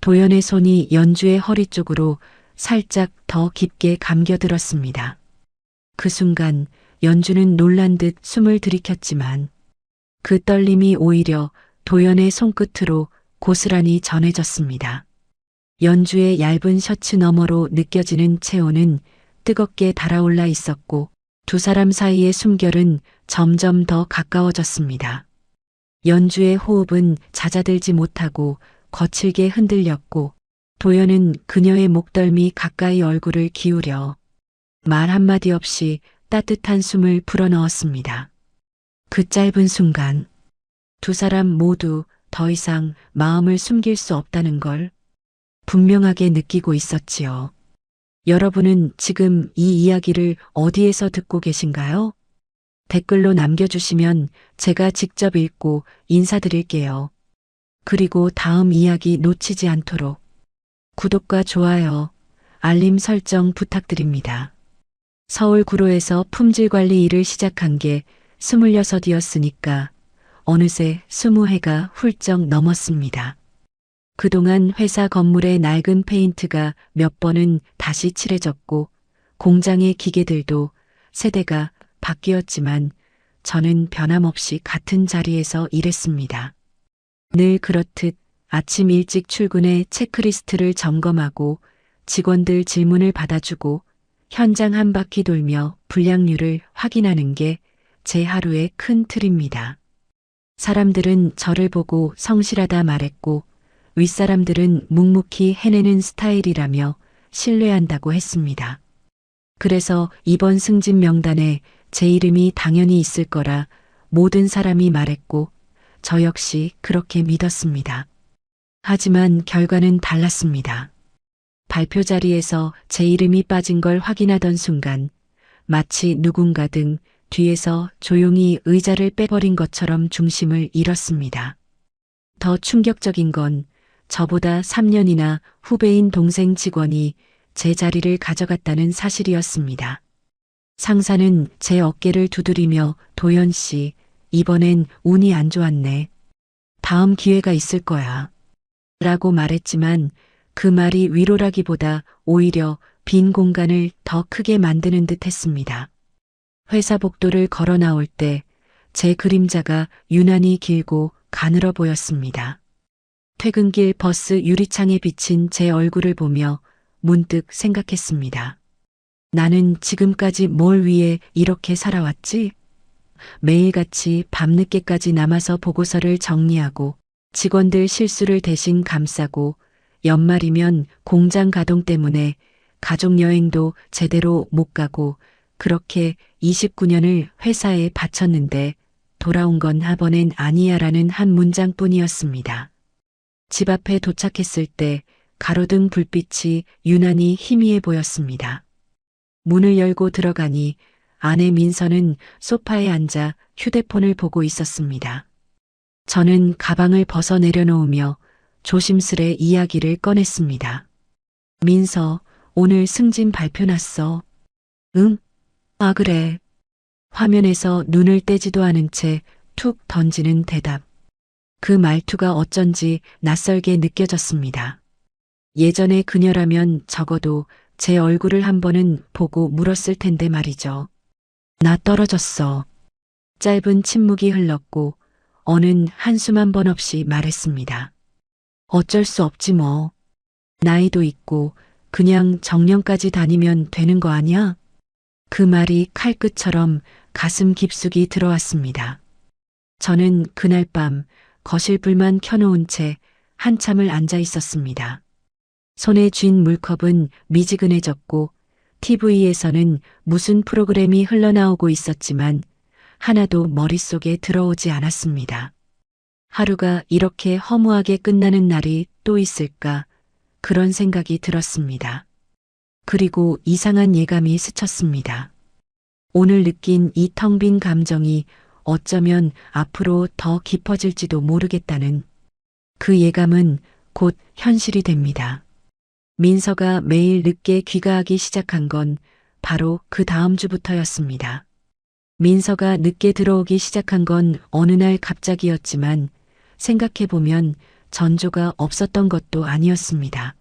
도연의 손이 연주의 허리 쪽으로 살짝 더 깊게 감겨들었습니다. 그 순간 연주는 놀란 듯 숨을 들이켰지만 그 떨림이 오히려 도연의 손끝으로 고스란히 전해졌습니다. 연주의 얇은 셔츠 너머로 느껴지는 체온은 뜨겁게 달아올라 있었고 두 사람 사이의 숨결은 점점 더 가까워졌습니다. 연주의 호흡은 잦아들지 못하고 거칠게 흔들렸고 도연은 그녀의 목덜미 가까이 얼굴을 기울여 말 한마디 없이 따뜻한 숨을 불어넣었습니다. 그 짧은 순간 두 사람 모두 더 이상 마음을 숨길 수 없다는 걸 분명하게 느끼고 있었지요. 여러분은 지금 이 이야기를 어디에서 듣고 계신가요? 댓글로 남겨주시면 제가 직접 읽고 인사드릴게요. 그리고 다음 이야기 놓치지 않도록 구독과 좋아요, 알림 설정 부탁드립니다. 서울 구로에서 품질 관리 일을 시작한 게 26이었으니까 어느새 20해가 훌쩍 넘었습니다. 그동안 회사 건물의 낡은 페인트가 몇 번은 다시 칠해졌고 공장의 기계들도 세대가 바뀌었지만 저는 변함없이 같은 자리에서 일했습니다. 늘 그렇듯 아침 일찍 출근해 체크리스트를 점검하고 직원들 질문을 받아주고 현장 한 바퀴 돌며 불량률을 확인하는 게 제 하루의 큰 틀입니다. 사람들은 저를 보고 성실하다 말했고 윗사람들은 묵묵히 해내는 스타일이라며 신뢰한다고 했습니다. 그래서 이번 승진 명단에 제 이름이 당연히 있을 거라 모든 사람이 말했고 저 역시 그렇게 믿었습니다. 하지만 결과는 달랐습니다. 발표 자리에서 제 이름이 빠진 걸 확인하던 순간 마치 누군가 등 뒤에서 조용히 의자를 빼버린 것처럼 중심을 잃었습니다. 더 충격적인 건 저보다 3년이나 후배인 동생 직원이 제 자리를 가져갔다는 사실이었습니다. 상사는 제 어깨를 두드리며 도연 씨, 이번엔 운이 안 좋았네. 다음 기회가 있을 거야. 라고 말했지만 그 말이 위로라기보다 오히려 빈 공간을 더 크게 만드는 듯 했습니다. 회사 복도를 걸어 나올 때 제 그림자가 유난히 길고 가늘어 보였습니다. 퇴근길 버스 유리창에 비친 제 얼굴을 보며 문득 생각했습니다. 나는 지금까지 뭘 위해 이렇게 살아왔지? 매일같이 밤늦게까지 남아서 보고서를 정리하고 직원들 실수를 대신 감싸고 연말이면 공장 가동 때문에 가족여행도 제대로 못 가고 그렇게 29년을 회사에 바쳤는데 돌아온 건 하번엔 아니야라는 한 문장뿐이었습니다. 집 앞에 도착했을 때 가로등 불빛이 유난히 희미해 보였습니다. 문을 열고 들어가니 아내 민서는 소파에 앉아 휴대폰을 보고 있었습니다. 저는 가방을 벗어 내려놓으며 조심스레 이야기를 꺼냈습니다. 민서, 오늘 승진 발표 났어. 응? 아, 그래. 화면에서 눈을 떼지도 않은 채 툭 던지는 대답. 그 말투가 어쩐지 낯설게 느껴졌습니다. 예전에 그녀라면 적어도 제 얼굴을 한 번은 보고 물었을 텐데 말이죠. 나 떨어졌어. 짧은 침묵이 흘렀고 어는 한숨 한 번 없이 말했습니다. 어쩔 수 없지 뭐. 나이도 있고 그냥 정년까지 다니면 되는 거 아니야? 그 말이 칼끝처럼 가슴 깊숙이 들어왔습니다. 저는 그날 밤 거실 불만 켜놓은 채 한참을 앉아 있었습니다. 손에 쥔 물컵은 미지근해졌고 TV에서는 무슨 프로그램이 흘러나오고 있었지만 하나도 머릿속에 들어오지 않았습니다. 하루가 이렇게 허무하게 끝나는 날이 또 있을까 그런 생각이 들었습니다. 그리고 이상한 예감이 스쳤습니다. 오늘 느낀 이 텅 빈 감정이 어쩌면 앞으로 더 깊어질지도 모르겠다는 그 예감은 곧 현실이 됩니다. 민서가 매일 늦게 귀가하기 시작한 건 바로 그 다음 주부터였습니다. 민서가 늦게 들어오기 시작한 건 어느 날 갑자기였지만 생각해보면 전조가 없었던 것도 아니었습니다.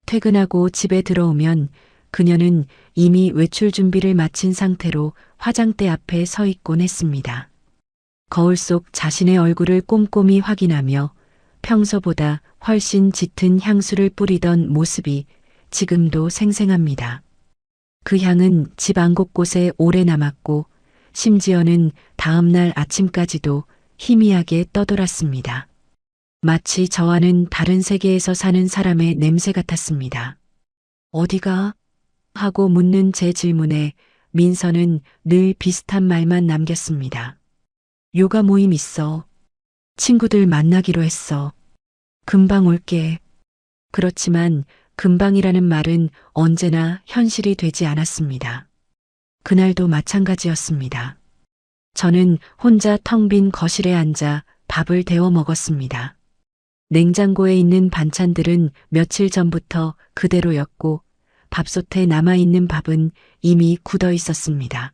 퇴근하고 집에 들어오면 그녀는 이미 외출 준비를 마친 상태로 화장대 앞에 서 있곤 했습니다. 거울 속 자신의 얼굴을 꼼꼼히 확인하며 평소보다 훨씬 짙은 향수를 뿌리던 모습이 지금도 생생합니다. 그 향은 집 안 곳곳에 오래 남았고 심지어는 다음날 아침까지도 희미하게 떠돌았습니다. 마치 저와는 다른 세계에서 사는 사람의 냄새 같았습니다. 어디가? 하고 묻는 제 질문에 민서는 늘 비슷한 말만 남겼습니다. 요가 모임 있어. 친구들 만나기로 했어. 금방 올게. 그렇지만 금방이라는 말은 언제나 현실이 되지 않았습니다. 그날도 마찬가지였습니다. 저는 혼자 텅 빈 거실에 앉아 밥을 데워 먹었습니다. 냉장고에 있는 반찬들은 며칠 전부터 그대로였고 밥솥에 남아있는 밥은 이미 굳어 있었습니다.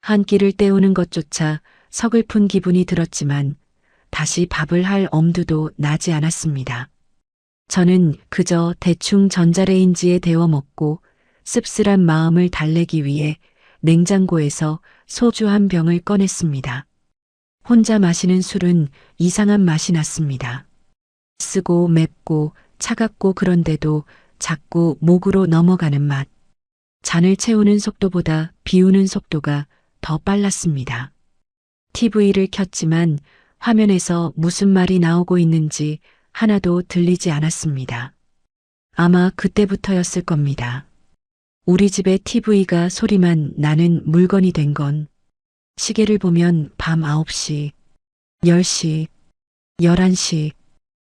한 끼를 때우는 것조차 서글픈 기분이 들었지만 다시 밥을 할 엄두도 나지 않았습니다. 저는 그저 대충 전자레인지에 데워 먹고 씁쓸한 마음을 달래기 위해 냉장고에서 소주 한 병을 꺼냈습니다. 혼자 마시는 술은 이상한 맛이 났습니다. 쓰고 맵고 차갑고 그런데도 자꾸 목으로 넘어가는 맛. 잔을 채우는 속도보다 비우는 속도가 더 빨랐습니다. TV를 켰지만 화면에서 무슨 말이 나오고 있는지 하나도 들리지 않았습니다. 아마 그때부터였을 겁니다. 우리 집의 TV가 소리만 나는 물건이 된 건 시계를 보면 밤 9시, 10시, 11시,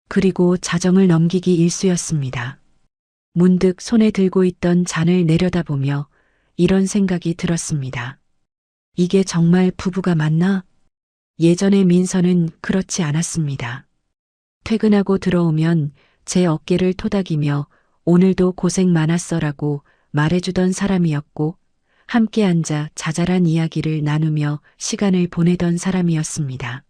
그리고 자정을 넘기기 일쑤였습니다. 문득 손에 들고 있던 잔을 내려다보며 이런 생각이 들었습니다. 이게 정말 부부가 맞나? 예전의 민서는 그렇지 않았습니다. 퇴근하고 들어오면 제 어깨를 토닥이며 오늘도 고생 많았어라고 말해주던 사람이었고 함께 앉아 자잘한 이야기를 나누며 시간을 보내던 사람이었습니다.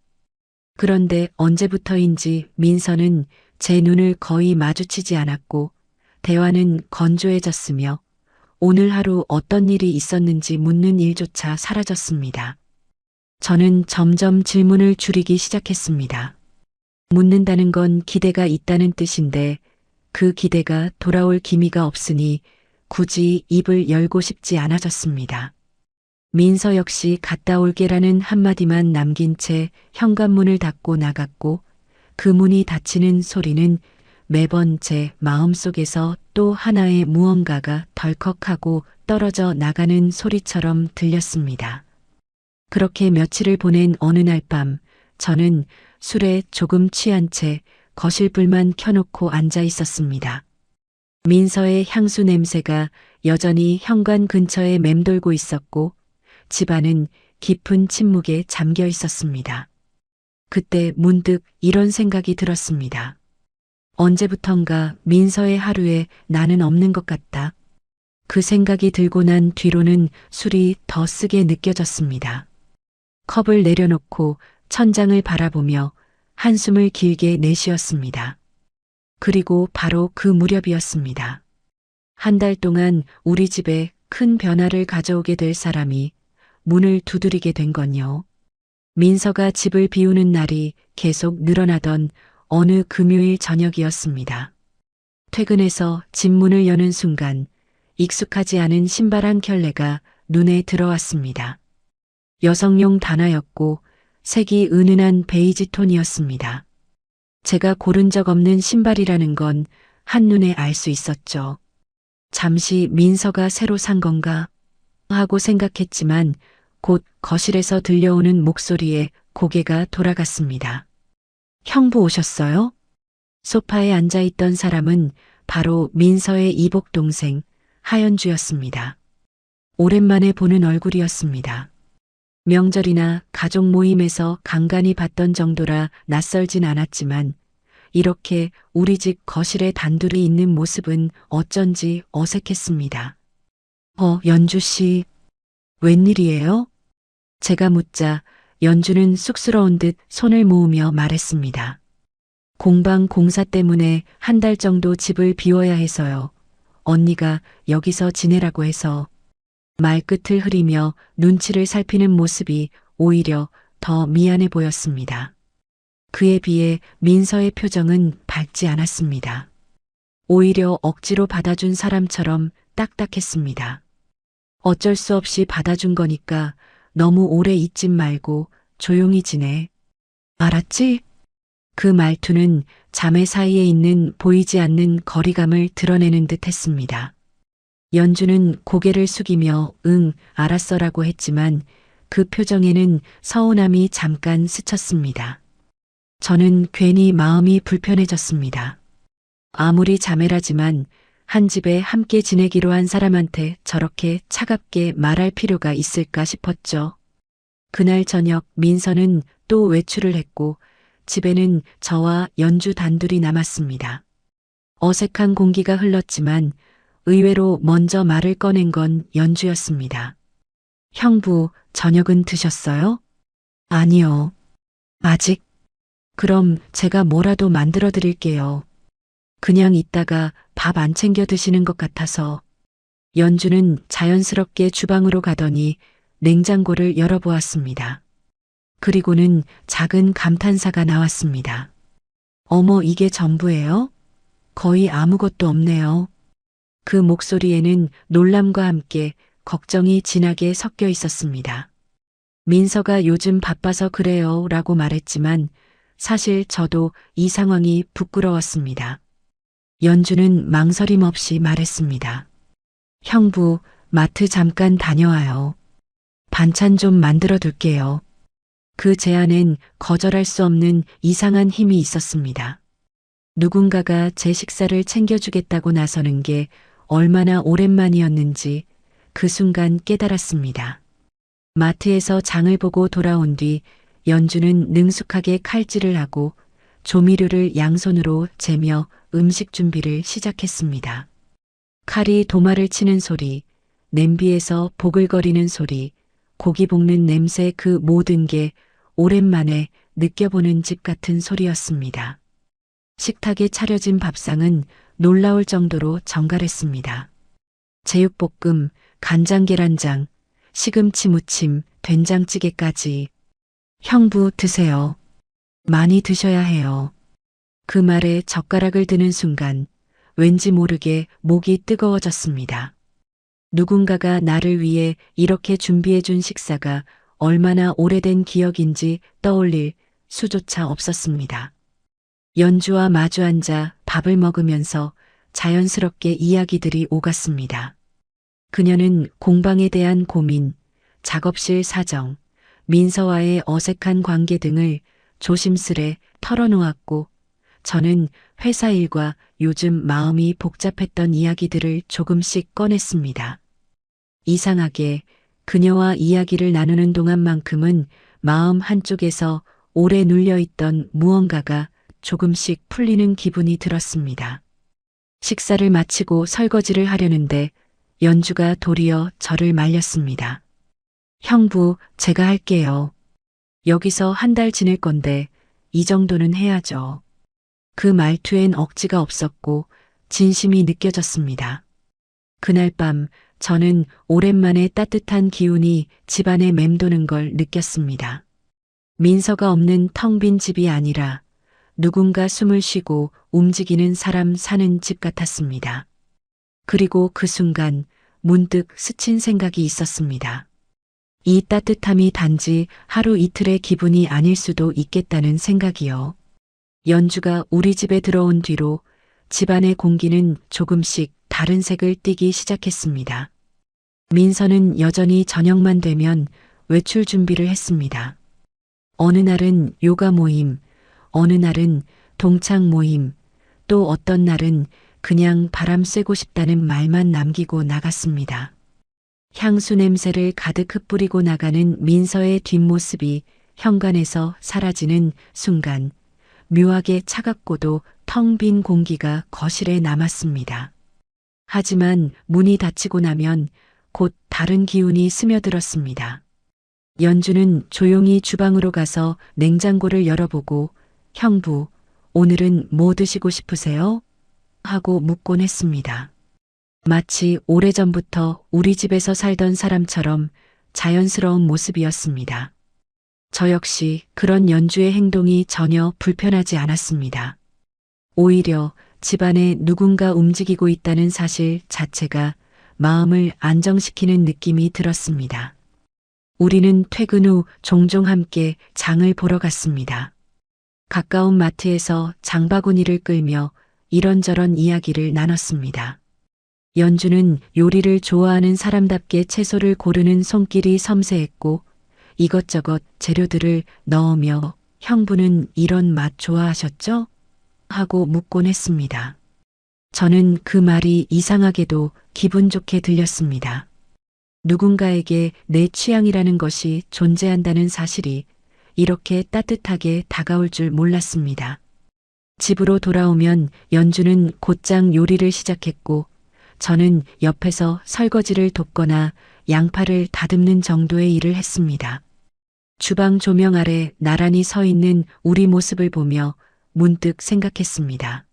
그런데 언제부터인지 민서는 제 눈을 거의 마주치지 않았고 대화는 건조해졌으며 오늘 하루 어떤 일이 있었는지 묻는 일조차 사라졌습니다. 저는 점점 질문을 줄이기 시작했습니다. 묻는다는 건 기대가 있다는 뜻인데 그 기대가 돌아올 기미가 없으니 굳이 입을 열고 싶지 않아졌습니다. 민서 역시 갔다 올게라는 한마디만 남긴 채 현관문을 닫고 나갔고 그 문이 닫히는 소리는 매번 제 마음속에서 또 하나의 무언가가 덜컥하고 떨어져 나가는 소리처럼 들렸습니다. 그렇게 며칠을 보낸 어느 날 밤 저는 술에 조금 취한 채 거실 불만 켜놓고 앉아 있었습니다. 민서의 향수 냄새가 여전히 현관 근처에 맴돌고 있었고 집안은 깊은 침묵에 잠겨 있었습니다. 그때 문득 이런 생각이 들었습니다. 언제부턴가 민서의 하루에 나는 없는 것 같다. 그 생각이 들고 난 뒤로는 술이 더 쓰게 느껴졌습니다. 컵을 내려놓고 천장을 바라보며 한숨을 길게 내쉬었습니다. 그리고 바로 그 무렵이었습니다. 한 달 동안 우리 집에 큰 변화를 가져오게 될 사람이 문을 두드리게 된 건요. 민서가 집을 비우는 날이 계속 늘어나던 어느 금요일 저녁이었습니다. 퇴근해서 집 문을 여는 순간 익숙하지 않은 신발 한 켤레가 눈에 들어왔습니다. 여성용 단화였고 색이 은은한 베이지 톤이었습니다. 제가 고른 적 없는 신발이라는 건 한눈에 알 수 있었죠. 잠시 민서가 새로 산 건가 하고 생각했지만 곧 거실에서 들려오는 목소리에 고개가 돌아갔습니다. 형부 오셨어요? 소파에 앉아있던 사람은 바로 민서의 이복 동생 하연주였습니다. 오랜만에 보는 얼굴이었습니다. 명절이나 가족 모임에서 간간히 봤던 정도라 낯설진 않았지만 이렇게 우리 집 거실에 단둘이 있는 모습은 어쩐지 어색했습니다. 연주 씨, 웬일이에요? 제가 묻자 연주는 쑥스러운 듯 손을 모으며 말했습니다. 공방 공사 때문에 한 달 정도 집을 비워야 해서요. 언니가 여기서 지내라고 해서. 말끝을 흐리며 눈치를 살피는 모습이 오히려 더 미안해 보였습니다. 그에 비해 민서의 표정은 밝지 않았습니다. 오히려 억지로 받아준 사람처럼 딱딱했습니다. 어쩔 수 없이 받아준 거니까 너무 오래 있지 말고 조용히 지내. 알았지? 그 말투는 자매 사이에 있는 보이지 않는 거리감을 드러내는 듯 했습니다. 연주는 고개를 숙이며 응, 알았어라고 했지만 그 표정에는 서운함이 잠깐 스쳤습니다. 저는 괜히 마음이 불편해졌습니다. 아무리 자매라지만 한 집에 함께 지내기로 한 사람한테 저렇게 차갑게 말할 필요가 있을까 싶었죠. 그날 저녁 민서는 또 외출을 했고 집에는 저와 연주 단둘이 남았습니다. 어색한 공기가 흘렀지만 의외로 먼저 말을 꺼낸 건 연주였습니다. 형부, 저녁은 드셨어요? 아니요. 아직? 그럼 제가 뭐라도 만들어 드릴게요. 그냥 있다가 밥 안 챙겨 드시는 것 같아서. 연주는 자연스럽게 주방으로 가더니 냉장고를 열어보았습니다. 그리고는 작은 감탄사가 나왔습니다. 어머, 이게 전부예요? 거의 아무것도 없네요. 그 목소리에는 놀람과 함께 걱정이 진하게 섞여 있었습니다. 민서가 요즘 바빠서 그래요 라고 말했지만 사실 저도 이 상황이 부끄러웠습니다. 연주는 망설임 없이 말했습니다. 형부, 마트 잠깐 다녀와요. 반찬 좀 만들어 둘게요. 그 제안엔 거절할 수 없는 이상한 힘이 있었습니다. 누군가가 제 식사를 챙겨주겠다고 나서는 게 얼마나 오랜만이었는지 그 순간 깨달았습니다. 마트에서 장을 보고 돌아온 뒤 연주는 능숙하게 칼질을 하고 조미료를 양손으로 재며 음식 준비를 시작했습니다. 칼이 도마를 치는 소리, 냄비에서 보글거리는 소리, 고기 볶는 냄새 그 모든 게 오랜만에 느껴보는 집 같은 소리였습니다. 식탁에 차려진 밥상은 놀라울 정도로 정갈했습니다. 제육볶음, 간장계란장, 시금치 무침, 된장찌개까지. 형부 드세요. 많이 드셔야 해요. 그 말에 젓가락을 드는 순간 왠지 모르게 목이 뜨거워졌습니다. 누군가가 나를 위해 이렇게 준비해준 식사가 얼마나 오래된 기억인지 떠올릴 수조차 없었습니다. 연주와 마주 앉아 밥을 먹으면서 자연스럽게 이야기들이 오갔습니다. 그녀는 공방에 대한 고민, 작업실 사정, 민서와의 어색한 관계 등을 조심스레 털어놓았고 저는 회사 일과 요즘 마음이 복잡했던 이야기들을 조금씩 꺼냈습니다. 이상하게 그녀와 이야기를 나누는 동안만큼은 마음 한쪽에서 오래 눌려있던 무언가가 조금씩 풀리는 기분이 들었습니다. 식사를 마치고 설거지를 하려는데 연주가 도리어 저를 말렸습니다. 형부, 제가 할게요. 여기서 한 달 지낼 건데 이 정도는 해야죠. 그 말투엔 억지가 없었고 진심이 느껴졌습니다. 그날 밤 저는 오랜만에 따뜻한 기운이 집안에 맴도는 걸 느꼈습니다. 민서가 없는 텅 빈 집이 아니라 누군가 숨을 쉬고 움직이는 사람 사는 집 같았습니다. 그리고 그 순간 문득 스친 생각이 있었습니다. 이 따뜻함이 단지 하루 이틀의 기분이 아닐 수도 있겠다는 생각이요. 연주가 우리 집에 들어온 뒤로 집안의 공기는 조금씩 다른 색을 띠기 시작했습니다. 민서는 여전히 저녁만 되면 외출 준비를 했습니다. 어느 날은 요가 모임, 어느 날은 동창 모임, 또 어떤 날은 그냥 바람 쐬고 싶다는 말만 남기고 나갔습니다. 향수 냄새를 가득 흩뿌리고 나가는 민서의 뒷모습이 현관에서 사라지는 순간 묘하게 차갑고도 텅 빈 공기가 거실에 남았습니다. 하지만 문이 닫히고 나면 곧 다른 기운이 스며들었습니다. 연주는 조용히 주방으로 가서 냉장고를 열어보고 형부, 오늘은 뭐 드시고 싶으세요? 하고 묻곤 했습니다. 마치 오래전부터 우리 집에서 살던 사람처럼 자연스러운 모습이었습니다. 저 역시 그런 연주의 행동이 전혀 불편하지 않았습니다. 오히려 집안에 누군가 움직이고 있다는 사실 자체가 마음을 안정시키는 느낌이 들었습니다. 우리는 퇴근 후 종종 함께 장을 보러 갔습니다. 가까운 마트에서 장바구니를 끌며 이런저런 이야기를 나눴습니다. 연주는 요리를 좋아하는 사람답게 채소를 고르는 손길이 섬세했고 이것저것 재료들을 넣으며 형부는 이런 맛 좋아하셨죠? 하고 묻곤 했습니다. 저는 그 말이 이상하게도 기분 좋게 들렸습니다. 누군가에게 내 취향이라는 것이 존재한다는 사실이 이렇게 따뜻하게 다가올 줄 몰랐습니다. 집으로 돌아오면 연주는 곧장 요리를 시작했고 저는 옆에서 설거지를 돕거나 양파를 다듬는 정도의 일을 했습니다. 주방 조명 아래 나란히 서 있는 우리 모습을 보며 문득 생각했습니다.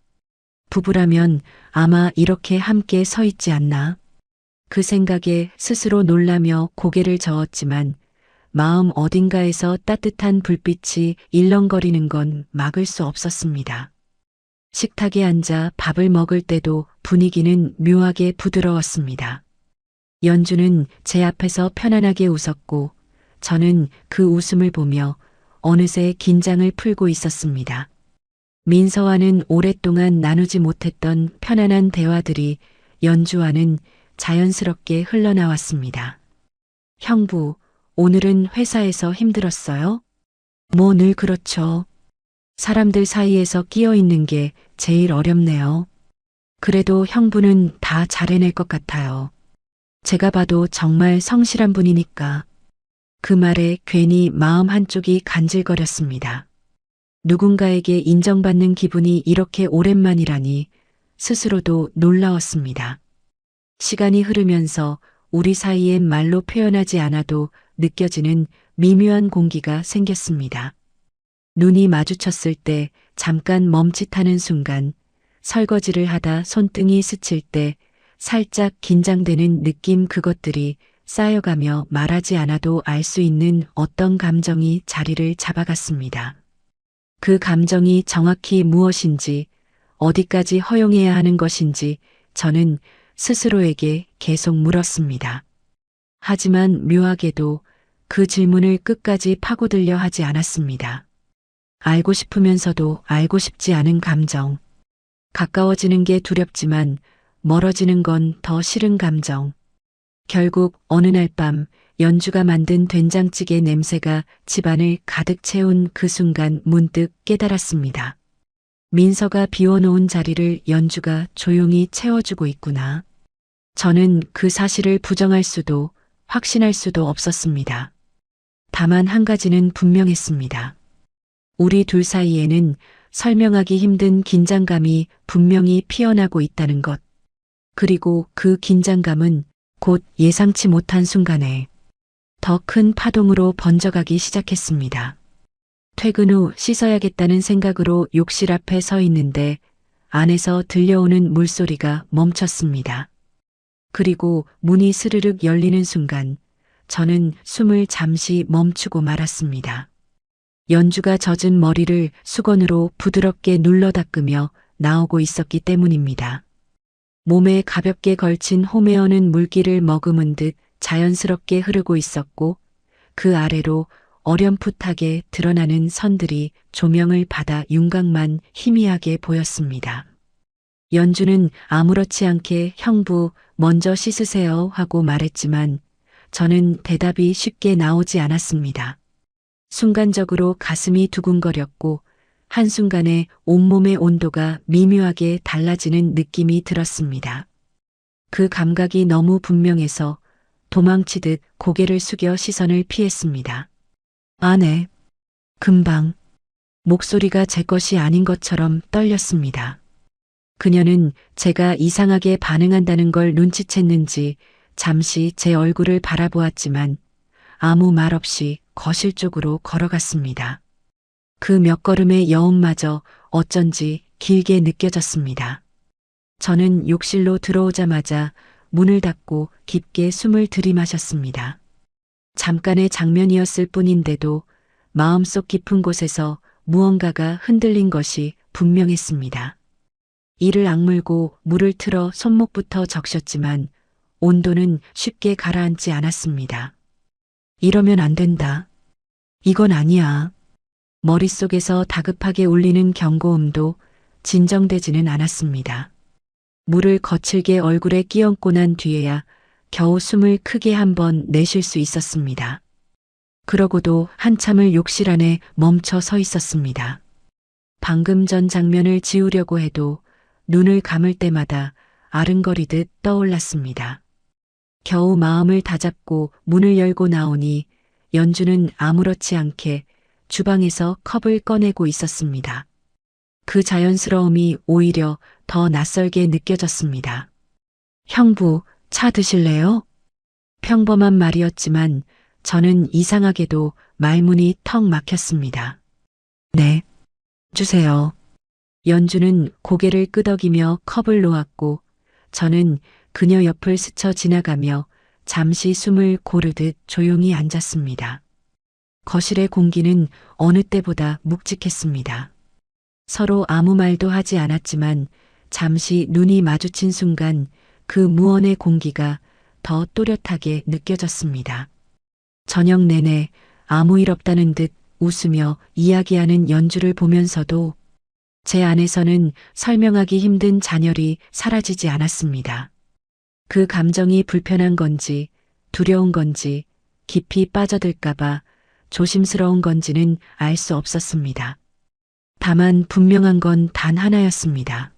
부부라면 아마 이렇게 함께 서 있지 않나? 그 생각에 스스로 놀라며 고개를 저었지만 마음 어딘가에서 따뜻한 불빛이 일렁거리는 건 막을 수 없었습니다. 식탁에 앉아 밥을 먹을 때도 분위기는 묘하게 부드러웠습니다. 연주는 제 앞에서 편안하게 웃었고 저는 그 웃음을 보며 어느새 긴장을 풀고 있었습니다. 민서와는 오랫동안 나누지 못했던 편안한 대화들이 연주와는 자연스럽게 흘러나왔습니다. 형부, 오늘은 회사에서 힘들었어요? 뭐 늘 그렇죠. 사람들 사이에서 끼어 있는 게 제일 어렵네요. 그래도 형부는 다 잘해낼 것 같아요. 제가 봐도 정말 성실한 분이니까. 그 말에 괜히 마음 한쪽이 간질거렸습니다. 누군가에게 인정받는 기분이 이렇게 오랜만이라니 스스로도 놀라웠습니다. 시간이 흐르면서 우리 사이엔 말로 표현하지 않아도 느껴지는 미묘한 공기가 생겼습니다. 눈이 마주쳤을 때 잠깐 멈칫하는 순간, 설거지를 하다 손등이 스칠 때 살짝 긴장되는 느낌, 그것들이 쌓여가며 말하지 않아도 알 수 있는 어떤 감정이 자리를 잡아갔습니다. 그 감정이 정확히 무엇인지, 어디까지 허용해야 하는 것인지 저는 스스로에게 계속 물었습니다. 하지만 묘하게도 그 질문을 끝까지 파고들려 하지 않았습니다. 알고 싶으면서도 알고 싶지 않은 감정. 가까워지는 게 두렵지만 멀어지는 건 더 싫은 감정. 결국 어느 날 밤 연주가 만든 된장찌개 냄새가 집안을 가득 채운 그 순간 문득 깨달았습니다. 민서가 비워놓은 자리를 연주가 조용히 채워주고 있구나. 저는 그 사실을 부정할 수도 확신할 수도 없었습니다. 다만 한 가지는 분명했습니다. 우리 둘 사이에는 설명하기 힘든 긴장감이 분명히 피어나고 있다는 것. 그리고 그 긴장감은 곧 예상치 못한 순간에 더 큰 파동으로 번져가기 시작했습니다. 퇴근 후 씻어야겠다는 생각으로 욕실 앞에 서 있는데 안에서 들려오는 물소리가 멈췄습니다. 그리고 문이 스르륵 열리는 순간 저는 숨을 잠시 멈추고 말았습니다. 연주가 젖은 머리를 수건으로 부드럽게 눌러 닦으며 나오고 있었기 때문입니다. 몸에 가볍게 걸친 홈웨어는 물기를 머금은 듯 자연스럽게 흐르고 있었고 그 아래로 어렴풋하게 드러나는 선들이 조명을 받아 윤곽만 희미하게 보였습니다. 연주는 아무렇지 않게 형부 먼저 씻으세요 하고 말했지만 저는 대답이 쉽게 나오지 않았습니다. 순간적으로 가슴이 두근거렸고 한순간에 온몸의 온도가 미묘하게 달라지는 느낌이 들었습니다. 그 감각이 너무 분명해서 도망치듯 고개를 숙여 시선을 피했습니다. 아, 네. 금방. 목소리가 제 것이 아닌 것처럼 떨렸습니다. 그녀는 제가 이상하게 반응한다는 걸 눈치챘는지 잠시 제 얼굴을 바라보았지만 아무 말 없이 거실 쪽으로 걸어갔습니다. 그 몇 걸음의 여운마저 어쩐지 길게 느껴졌습니다. 저는 욕실로 들어오자마자 문을 닫고 깊게 숨을 들이마셨습니다. 잠깐의 장면이었을 뿐인데도 마음속 깊은 곳에서 무언가가 흔들린 것이 분명했습니다. 이를 악물고 물을 틀어 손목부터 적셨지만 온도는 쉽게 가라앉지 않았습니다. 이러면 안 된다. 이건 아니야. 머릿속에서 다급하게 울리는 경고음도 진정되지는 않았습니다. 물을 거칠게 얼굴에 끼얹고 난 뒤에야 겨우 숨을 크게 한번 내쉴 수 있었습니다. 그러고도 한참을 욕실 안에 멈춰 서 있었습니다. 방금 전 장면을 지우려고 해도 눈을 감을 때마다 아른거리듯 떠올랐습니다. 겨우 마음을 다잡고 문을 열고 나오니 연주는 아무렇지 않게 주방에서 컵을 꺼내고 있었습니다. 그 자연스러움이 오히려 더 낯설게 느껴졌습니다. 형부, 차 드실래요? 평범한 말이었지만 저는 이상하게도 말문이 턱 막혔습니다. 네, 주세요. 연주는 고개를 끄덕이며 컵을 놓았고 저는 그녀 옆을 스쳐 지나가며 잠시 숨을 고르듯 조용히 앉았습니다. 거실의 공기는 어느 때보다 묵직했습니다. 서로 아무 말도 하지 않았지만 잠시 눈이 마주친 순간 그 무언의 공기가 더 또렷하게 느껴졌습니다. 저녁 내내 아무 일 없다는 듯 웃으며 이야기하는 연주를 보면서도 제 안에서는 설명하기 힘든 잔열이 사라지지 않았습니다. 그 감정이 불편한 건지 두려운 건지 깊이 빠져들까봐 조심스러운 건지는 알 수 없었습니다. 다만 분명한 건 단 하나였습니다.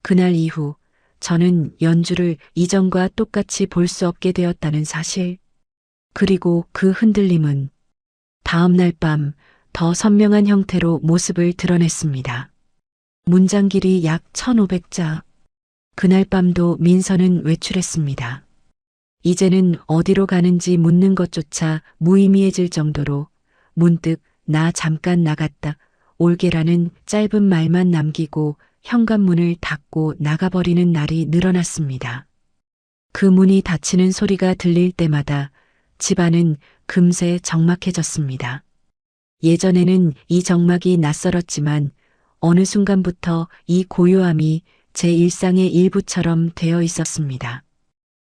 그날 이후 저는 연주를 이전과 똑같이 볼 수 없게 되었다는 사실. 그리고 그 흔들림은 다음 날 밤 더 선명한 형태로 모습을 드러냈습니다. 문장 길이 약 1500자. 그날 밤도 민서는 외출했습니다. 이제는 어디로 가는지 묻는 것조차 무의미해질 정도로 문득 나 잠깐 나갔다 올게라는 짧은 말만 남기고 현관문을 닫고 나가버리는 날이 늘어났습니다. 그 문이 닫히는 소리가 들릴 때마다 집안은 금세 적막해졌습니다. 예전에는 이 적막이 낯설었지만 어느 순간부터 이 고요함이 제 일상의 일부처럼 되어 있었습니다.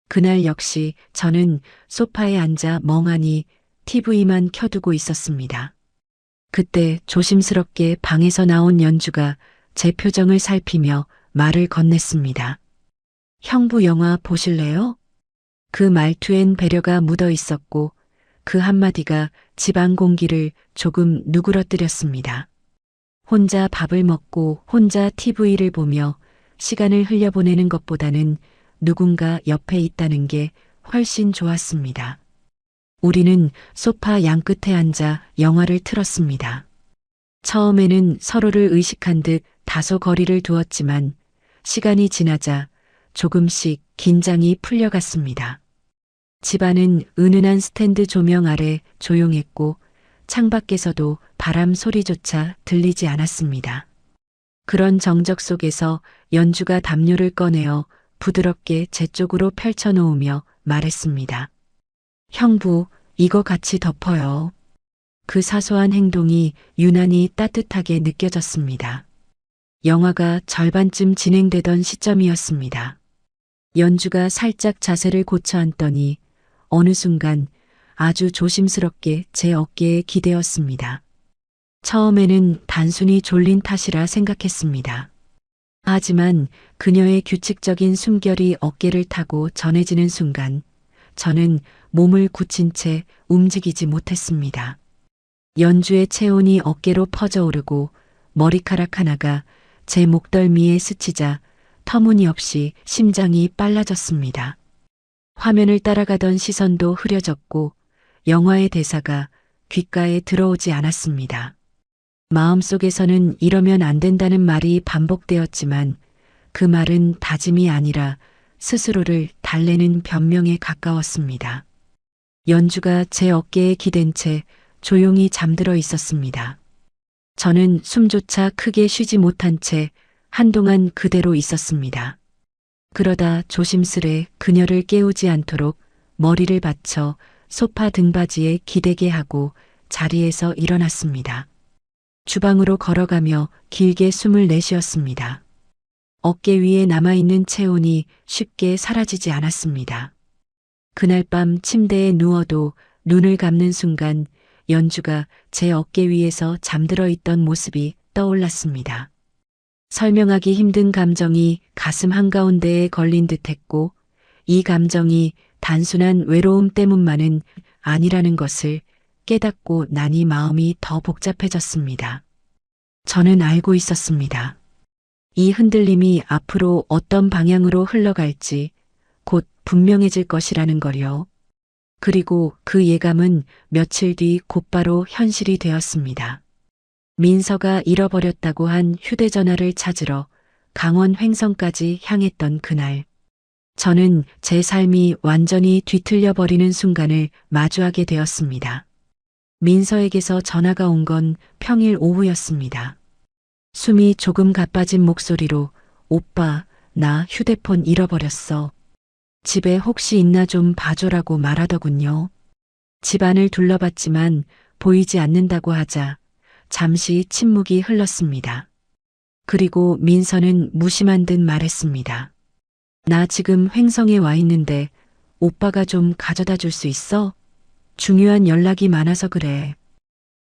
그날 역시 저는 소파에 앉아 멍하니 TV만 켜두고 있었습니다. 그때 조심스럽게 방에서 나온 연주가 제 표정을 살피며 말을 건넸습니다. 형부 영화 보실래요? 그 말투엔 배려가 묻어 있었고 그 한마디가 집안 공기를 조금 누그러뜨렸습니다. 혼자 밥을 먹고 혼자 TV를 보며 시간을 흘려보내는 것보다는 누군가 옆에 있다는 게 훨씬 좋았습니다. 우리는 소파 양끝에 앉아 영화를 틀었습니다. 처음에는 서로를 의식한 듯 다소 거리를 두었지만 시간이 지나자 조금씩 긴장이 풀려갔습니다. 집안은 은은한 스탠드 조명 아래 조용했고 창밖에서도 바람 소리조차 들리지 않았습니다. 그런 정적 속에서 연주가 담요를 꺼내어 부드럽게 제 쪽으로 펼쳐놓으며 말했습니다. 형부, 이거 같이 덮어요. 그 사소한 행동이 유난히 따뜻하게 느껴졌습니다. 영화가 절반쯤 진행되던 시점이었습니다. 연주가 살짝 자세를 고쳐 앉더니 어느 순간 아주 조심스럽게 제 어깨에 기대었습니다. 처음에는 단순히 졸린 탓이라 생각했습니다. 하지만 그녀의 규칙적인 숨결이 어깨를 타고 전해지는 순간 저는 몸을 굳힌 채 움직이지 못했습니다. 연주의 체온이 어깨로 퍼져오르고 머리카락 하나가 제 목덜미에 스치자 터무니없이 심장이 빨라졌습니다. 화면을 따라가던 시선도 흐려졌고 영화의 대사가 귓가에 들어오지 않았습니다. 마음속에서는 이러면 안 된다는 말이 반복되었지만 그 말은 다짐이 아니라 스스로를 달래는 변명에 가까웠습니다. 연주가 제 어깨에 기댄 채 조용히 잠들어 있었습니다. 저는 숨조차 크게 쉬지 못한 채 한동안 그대로 있었습니다. 그러다 조심스레 그녀를 깨우지 않도록 머리를 받쳐 소파 등받이에 기대게 하고 자리에서 일어났습니다. 주방으로 걸어가며 길게 숨을 내쉬었습니다. 어깨 위에 남아있는 체온이 쉽게 사라지지 않았습니다. 그날 밤 침대에 누워도 눈을 감는 순간 연주가 제 어깨 위에서 잠들어 있던 모습이 떠올랐습니다. 설명하기 힘든 감정이 가슴 한가운데에 걸린 듯했고 이 감정이 단순한 외로움 때문만은 아니라는 것을 깨닫고 나니 마음이 더 복잡해졌습니다. 저는 알고 있었습니다. 이 흔들림이 앞으로 어떤 방향으로 흘러갈지 곧 분명해질 것이라는 걸요. 그리고 그 예감은 며칠 뒤 곧바로 현실이 되었습니다. 민서가 잃어버렸다고 한 휴대전화를 찾으러 강원 횡성까지 향했던 그날. 저는 제 삶이 완전히 뒤틀려 버리는 순간을 마주하게 되었습니다. 민서에게서 전화가 온 건 평일 오후였습니다. 숨이 조금 가빠진 목소리로 오빠, 나 휴대폰 잃어버렸어. 집에 혹시 있나 좀 봐줘라고 말하더군요. 집안을 둘러봤지만 보이지 않는다고 하자 잠시 침묵이 흘렀습니다. 그리고 민서는 무심한 듯 말했습니다. 나 지금 횡성에 와 있는데 오빠가 좀 가져다 줄 수 있어? 중요한 연락이 많아서 그래.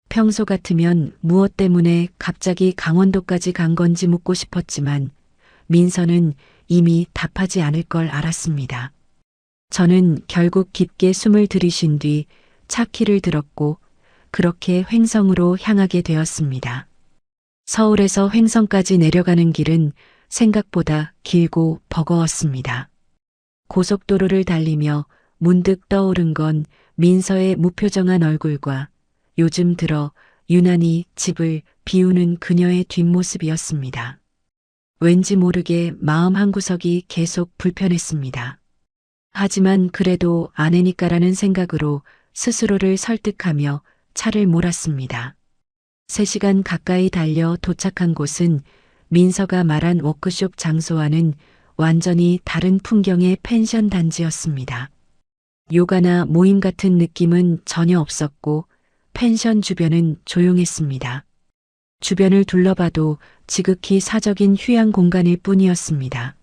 평소 같으면 무엇 때문에 갑자기 강원도까지 간 건지 묻고 싶었지만 민서는 이미 답하지 않을 걸 알았습니다. 저는 결국 깊게 숨을 들이쉰 뒤 차 키를 들었고 그렇게 횡성으로 향하게 되었습니다. 서울에서 횡성까지 내려가는 길은 생각보다 길고 버거웠습니다. 고속도로를 달리며 문득 떠오른 건 민서의 무표정한 얼굴과 요즘 들어 유난히 집을 비우는 그녀의 뒷모습이었습니다. 왠지 모르게 마음 한구석이 계속 불편했습니다. 하지만 그래도 아내니까라는 생각으로 스스로를 설득하며 차를 몰았습니다. 3시간 가까이 달려 도착한 곳은 민서가 말한 워크숍 장소와는 완전히 다른 풍경의 펜션 단지였습니다. 요가나 모임 같은 느낌은 전혀 없었고 펜션 주변은 조용했습니다. 주변을 둘러봐도 지극히 사적인 휴양 공간일 뿐이었습니다.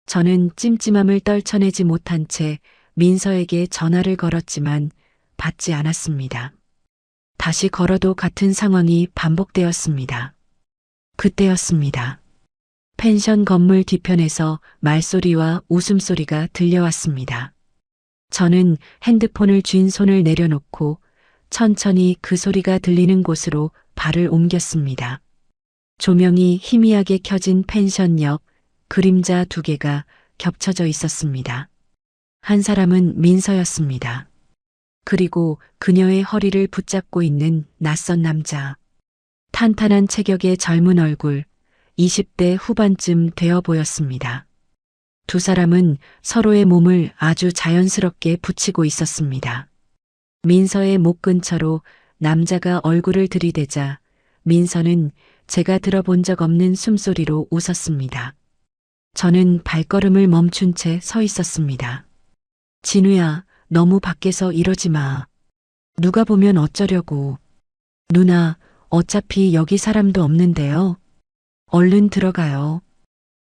저는 찜찜함을 떨쳐내지 못한 채 민서에게 전화를 걸었지만 받지 않았습니다. 다시 걸어도 같은 상황이 반복되었습니다. 그때였습니다. 펜션 건물 뒤편에서 말소리와 웃음소리가 들려왔습니다. 저는 핸드폰을 쥔 손을 내려놓고 천천히 그 소리가 들리는 곳으로 발을 옮겼습니다. 조명이 희미하게 켜진 펜션 옆 그림자 2개가 겹쳐져 있었습니다. 한 사람은 민서였습니다. 그리고 그녀의 허리를 붙잡고 있는 낯선 남자. 탄탄한 체격의 젊은 얼굴, 20대 후반쯤 되어 보였습니다. 두 사람은 서로의 몸을 아주 자연스럽게 붙이고 있었습니다. 민서의 목 근처로 남자가 얼굴을 들이대자 민서는 제가 들어본 적 없는 숨소리로 웃었습니다. 저는 발걸음을 멈춘 채 서 있었습니다. 진우야, 너무 밖에서 이러지 마. 누가 보면 어쩌려고. 누나, 어차피 여기 사람도 없는데요. 얼른 들어가요.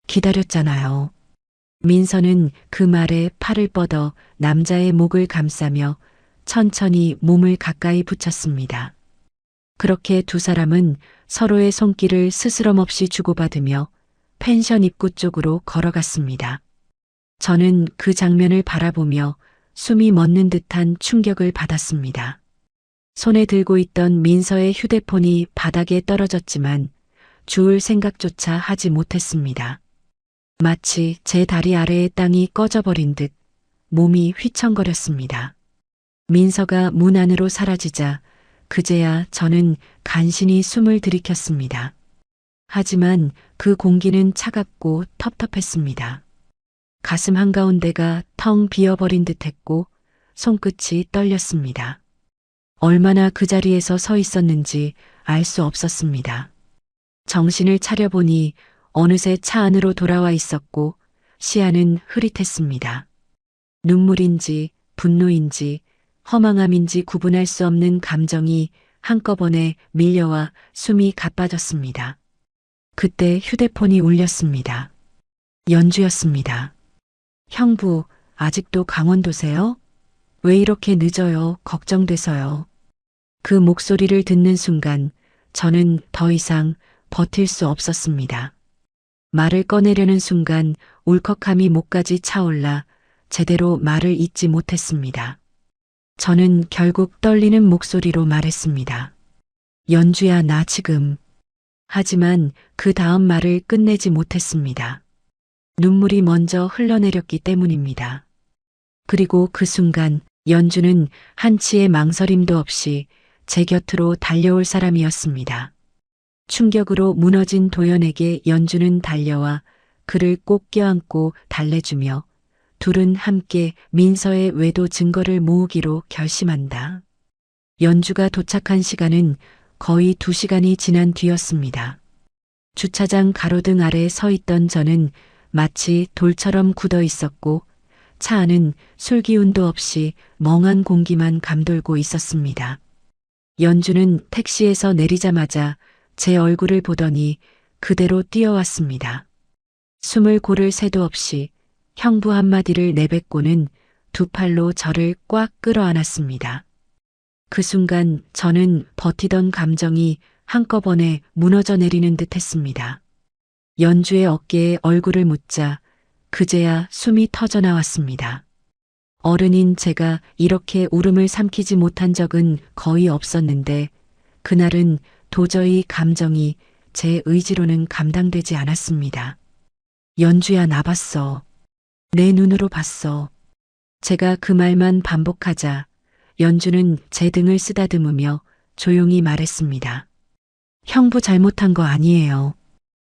기다렸잖아요. 민서는 그 말에 팔을 뻗어 남자의 목을 감싸며 천천히 몸을 가까이 붙였습니다. 그렇게 두 사람은 서로의 손길을 스스럼 없이 주고받으며 펜션 입구 쪽으로 걸어갔습니다. 저는 그 장면을 바라보며 숨이 멎는 듯한 충격을 받았습니다. 손에 들고 있던 민서의 휴대폰이 바닥에 떨어졌지만 주울 생각조차 하지 못했습니다. 마치 제 다리 아래의 땅이 꺼져버린 듯 몸이 휘청거렸습니다. 민서가 문 안으로 사라지자 그제야 저는 간신히 숨을 들이켰습니다. 하지만 그 공기는 차갑고 텁텁했습니다. 가슴 한가운데가 텅 비어버린 듯했고 손끝이 떨렸습니다. 얼마나 그 자리에서 서 있었는지 알 수 없었습니다. 정신을 차려보니 어느새 차 안으로 돌아와 있었고 시야는 흐릿했습니다. 눈물인지 분노인지 허망함인지 구분할 수 없는 감정이 한꺼번에 밀려와 숨이 가빠졌습니다. 그때 휴대폰이 울렸습니다. 연주였습니다. 형부, 아직도 강원도세요? 왜 이렇게 늦어요? 걱정돼서요. 그 목소리를 듣는 순간 저는 더 이상 버틸 수 없었습니다. 말을 꺼내려는 순간 울컥함이 목까지 차올라 제대로 말을 잇지 못했습니다. 저는 결국 떨리는 목소리로 말했습니다. 연주야, 나 지금. 하지만 그 다음 말을 끝내지 못했습니다. 눈물이 먼저 흘러내렸기 때문입니다. 그리고 그 순간 연주는 한치의 망설임도 없이 제 곁으로 달려올 사람이었습니다. 충격으로 무너진 도연에게 연주는 달려와 그를 꼭 껴안고 달래주며 둘은 함께 민서의 외도 증거를 모으기로 결심한다. 연주가 도착한 시간은 거의 2시간이 지난 뒤였습니다. 주차장 가로등 아래 서 있던 저는 마치 돌처럼 굳어 있었고 차 안은 술기운도 없이 멍한 공기만 감돌고 있었습니다. 연주는 택시에서 내리자마자 제 얼굴을 보더니 그대로 뛰어왔습니다. 숨을 고를 새도 없이 형부 한마디를 내뱉고는 두 팔로 저를 꽉 끌어안았습니다. 그 순간 저는 버티던 감정이 한꺼번에 무너져 내리는 듯 했습니다. 연주의 어깨에 얼굴을 묻자 그제야 숨이 터져 나왔습니다. 어른인 제가 이렇게 울음을 삼키지 못한 적은 거의 없었는데 그날은 도저히 감정이 제 의지로는 감당되지 않았습니다. 연주야, 나 봤어. 내 눈으로 봤어. 제가 그 말만 반복하자 연주는 제 등을 쓰다듬으며 조용히 말했습니다. 형부 잘못한 거 아니에요.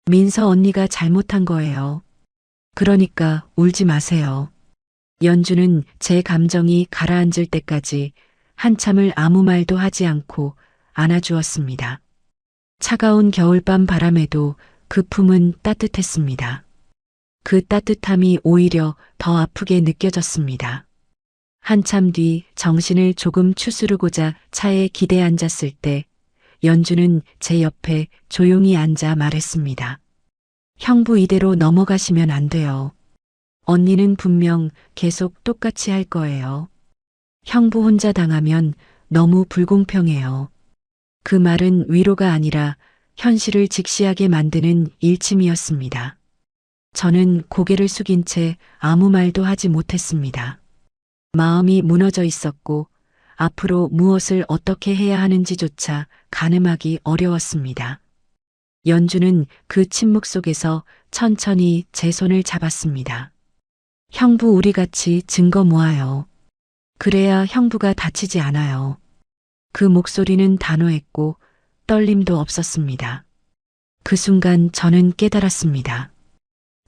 민서 언니가 잘못한 거예요. 그러니까 울지 마세요. 연주는 제 감정이 가라앉을 때까지 한참을 아무 말도 하지 않고 안아주었습니다. 차가운 겨울밤 바람에도 그 품은 따뜻했습니다. 그 따뜻함이 오히려 더 아프게 느껴졌습니다. 한참 뒤 정신을 조금 추스르고자 차에 기대 앉았을 때 연주는 제 옆에 조용히 앉아 말했습니다. 형부 이대로 넘어가시면 안 돼요. 언니는 분명 계속 똑같이 할 거예요. 형부 혼자 당하면 너무 불공평해요. 그 말은 위로가 아니라 현실을 직시하게 만드는 일침이었습니다. 저는 고개를 숙인 채 아무 말도 하지 못했습니다. 마음이 무너져 있었고 앞으로 무엇을 어떻게 해야 하는지조차 가늠하기 어려웠습니다. 연주는 그 침묵 속에서 천천히 제 손을 잡았습니다. 형부, 우리 같이 증거 모아요. 그래야 형부가 다치지 않아요. 그 목소리는 단호했고 떨림도 없었습니다. 그 순간 저는 깨달았습니다.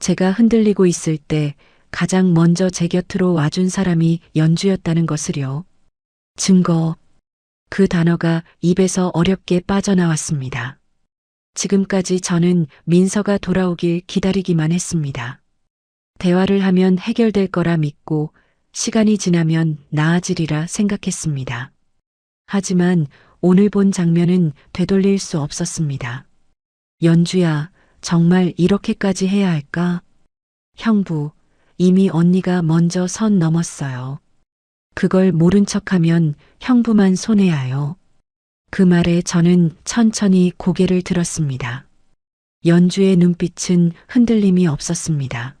제가 흔들리고 있을 때 가장 먼저 제 곁으로 와준 사람이 연주였다는 것을요. 증거. 그 단어가 입에서 어렵게 빠져나왔습니다. 지금까지 저는 민서가 돌아오길 기다리기만 했습니다. 대화를 하면 해결될 거라 믿고 시간이 지나면 나아지리라 생각했습니다. 하지만 오늘 본 장면은 되돌릴 수 없었습니다. 연주야, 정말 이렇게까지 해야 할까? 형부, 이미 언니가 먼저 선 넘었어요. 그걸 모른 척하면 형부만 손해야요. 그 말에 저는 천천히 고개를 들었습니다. 연주의 눈빛은 흔들림이 없었습니다.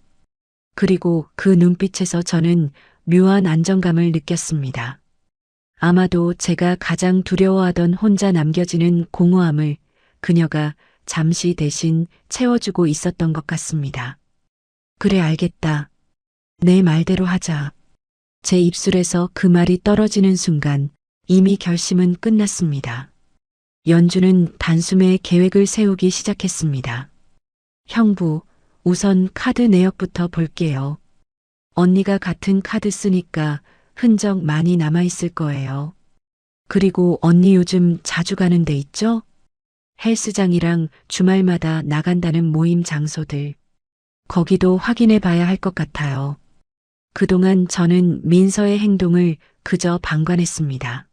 그리고 그 눈빛에서 저는 묘한 안정감을 느꼈습니다. 아마도 제가 가장 두려워하던 혼자 남겨지는 공허함을 그녀가 잠시 대신 채워주고 있었던 것 같습니다. 그래, 알겠다. 내 말대로 하자. 제 입술에서 그 말이 떨어지는 순간 이미 결심은 끝났습니다. 연주는 단숨에 계획을 세우기 시작했습니다. 형부, 우선 카드 내역부터 볼게요. 언니가 같은 카드 쓰니까 흔적 많이 남아있을 거예요. 그리고 언니 요즘 자주 가는 데 있죠? 헬스장이랑 주말마다 나간다는 모임 장소들. 거기도 확인해 봐야 할 것 같아요. 그동안 저는 민서의 행동을 그저 방관했습니다.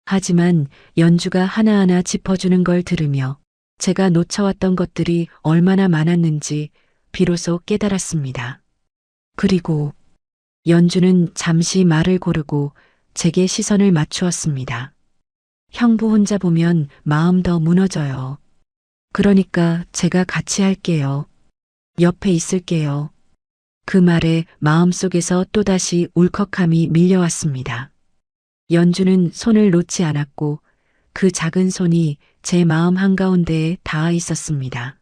하지만 연주가 하나하나 짚어주는 걸 들으며 제가 놓쳐왔던 것들이 얼마나 많았는지 비로소 깨달았습니다. 그리고 연주는 잠시 말을 고르고 제게 시선을 맞추었습니다. 형부 혼자 보면 마음 더 무너져요. 그러니까 제가 같이 할게요. 옆에 있을게요. 그 말에 마음속에서 또다시 울컥함이 밀려왔습니다. 연주는 손을 놓지 않았고 그 작은 손이 제 마음 한가운데에 닿아 있었습니다.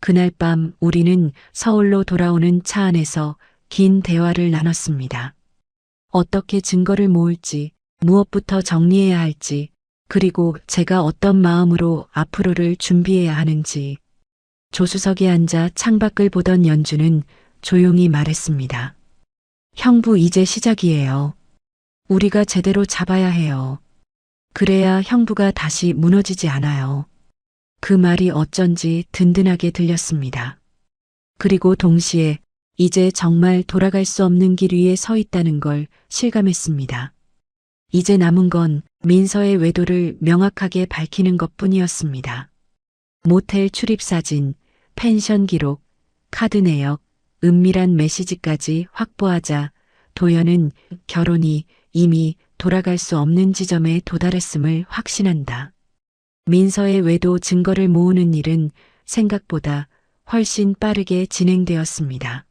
그날 밤 우리는 서울로 돌아오는 차 안에서 긴 대화를 나눴습니다. 어떻게 증거를 모을지, 무엇부터 정리해야 할지, 그리고 제가 어떤 마음으로 앞으로를 준비해야 하는지. 조수석에 앉아 창밖을 보던 연주는 조용히 말했습니다. 형부 이제 시작이에요. 우리가 제대로 잡아야 해요. 그래야 형부가 다시 무너지지 않아요. 그 말이 어쩐지 든든하게 들렸습니다. 그리고 동시에 이제 정말 돌아갈 수 없는 길 위에 서 있다는 걸 실감했습니다. 이제 남은 건 민서의 외도를 명확하게 밝히는 것뿐이었습니다. 모텔 출입 사진, 펜션 기록, 카드 내역, 은밀한 메시지까지 확보하자 도연은 결혼이 이미 돌아갈 수 없는 지점에 도달했음을 확신한다. 민서의 외도 증거를 모으는 일은 생각보다 훨씬 빠르게 진행되었습니다.